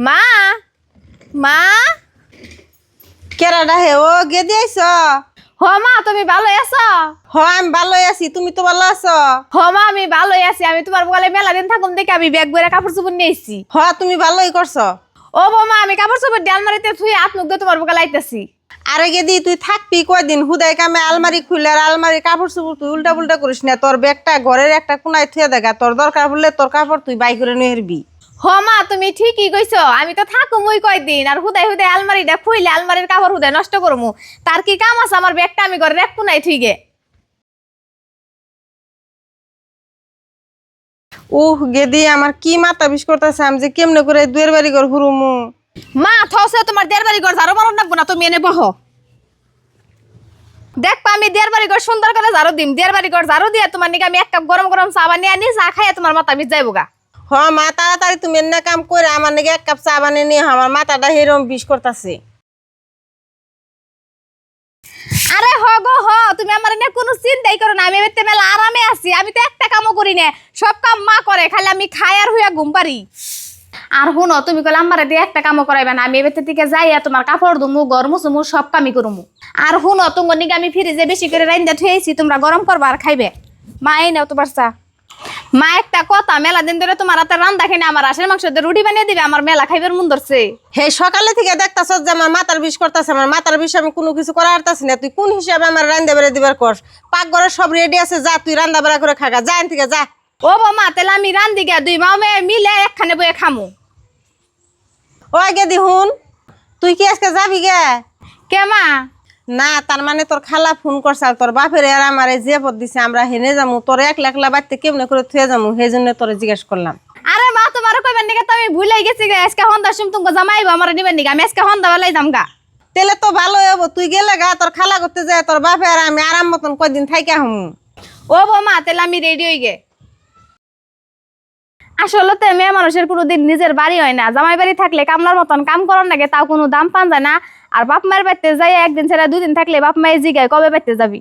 মা মা কেরাডা হে ও গেদি আইছ? হ মা তুমি ভালোই আছো? হ আমি ভালোই আছি, তুমি তো ভালো আছো? হ মা আমি ভালোই আছি। আমি তোমার বলে মেলা দিন থাকুম দেখে আমি ব্যাগ বইরা কাপড় চোপড় নিয়ে এসেছি। হ তুমি ভালোই করছো। ও বৌমা আমি কাপড় চোপড় দিয়ে আলমারিতে থুই হাত মুখ দিয়ে তোমার বলে আইতাছি। আরে গেদি তুই থাকবি কয়দিন? হুদাই কামে আলমারি খুলে আর আলমারি কাপড় চোপড় তুই উল্টা পুল্টা করিস না। তোর ব্যাগটা ঘরের একটা কোনায় থুয়ে দেখা, তোর দরকার পড়লে তোর কাপড় তুই বাই করে নিয়ে আসবি। হ মা তুমি ঠিকই কইছো, আমি তো থাকুম ওই কয়দিন আর হুদাই হুদাই আলমারিটা খুইলে আলমারির কাপড় হুদাই নষ্ট করমু। তার কি কাম আছে? আমার ব্যাগটা আমি ঘরে রাখবো নাই থুই গে। গেদি আমার কি মাথা বিষ করতেছে, আমি যে কেমনে করে দুয়ের বাড়ি ঘর ঘুরুমু। মা থসে তোমার দেড় বাড়ি ঘর ঝাড়ু মারন লাগবো না, তুমি এনে বহ। দেখবা আমি দেড় বাড়ি ঘর সুন্দর করে ঝাড়ু দিম। দেড় বাড়ি ঘর ঝাড়ু দিয়ে তোমার নিকে আমি এক কাপ গরম গরম চা বানিয়ে আনি, চা খাইয়া তোমার মাথা ভিজ যাইবো গা। হ মা তাড়াতাড়ি তুমি এনে কাম করে আমার নাকি এক কাপ চা বানিয়ে নিয়ে আমার মাথাটা হেরম বিষ করতেছে। আরে হ গো হ, তুমি আমার নিয়ে কোনো চিন্তাই করো না। আমি এতে মেলা আরামে আছি। আমি তো একটা কামও করি না, সব কাম মা করে, খালি আমি খাই আর হইয়া ঘুম পারি। আর শুনো, তুমি কইলে আমার দিয়ে একটা কামও করাইবে না। আমি এবেতে থেকে যাইয়া তোমার কাপড় ধুমু, ঘর মুছুমু, সব কামই করমু। আর শুনো, তোমার নিকে আমি ফ্রিজে বেশি করে রাইন্দা থুয়েছি, তোমরা গরম করবা আর খাইবে। মা এই নাও তোমার চা। মা একটা কথা, মেলা দিন ধরে তোমার হাতে রান্না খাই না, আমার হাঁসের মাংস দিয়ে রুটি বানিয়ে দিবে, আমার মেলা খাইবার মন ধরছে। হে সকালে থেকে দেখতাছ যে আমার মাথার বিষ করতেছে, আমার মাথার বিষ আমি কোনো কিছু করা পারতাছি না। তুই কোন হিসাবে আমার রান্দা বেড়ে দিবার কর? পাকঘরে সব রেডি আছে, যা তুই রান্দা বেড়া করে খাগা, যা এন থেকে যা। ও বৌমা, তাহলে আমি রান্ধি গিয়া, দুই মা মেয়ে মিলে একখানে বইয়ে খামু। ও গেদি হুন, তুই কি আজকে যাবি গে? কে মা? না তার মানে তোর খালা ফোন করছে আর তোর বাপের আর আমার যে পদ দিছে আমরা হেনে যামু, তোর একলা একলা বাড়িতে কেমনে করে থুয়ে যামু, সেই জন্য তোরে জিজ্ঞেস করলাম। আরে মা, তোমার কইবার নিকে তো আমি ভুলাই গেছি গে। আজকে সন্ধ্যার সময় তুমি জামাইব আমার নিবেন নিকে, আমি আজকে সন্ধ্যা বেলায় যাম গা। তেলে তো ভালোই হবো, তুই গেলে গা তোর খালা করতে যায়, তোর বাপে আর আমি আরাম মতন কয়দিন থাইকা হমু। ও বৌমা, তাহলে আমি রেডি হই গে। আসলে তো মেয়ে মানুষের কোনোদিন নিজের বাড়ি হয় না। জামাই বাড়ি থাকলে কামলার মতন কাম করার নাগে, তাও কোনো দাম পান যায় না। আর বাপ মায়ের বাড়িতে যাই একদিন ছেড়ে দুদিন থাকলে বাপ মায়ের জিগায় কবে বাড়িতে যাবি।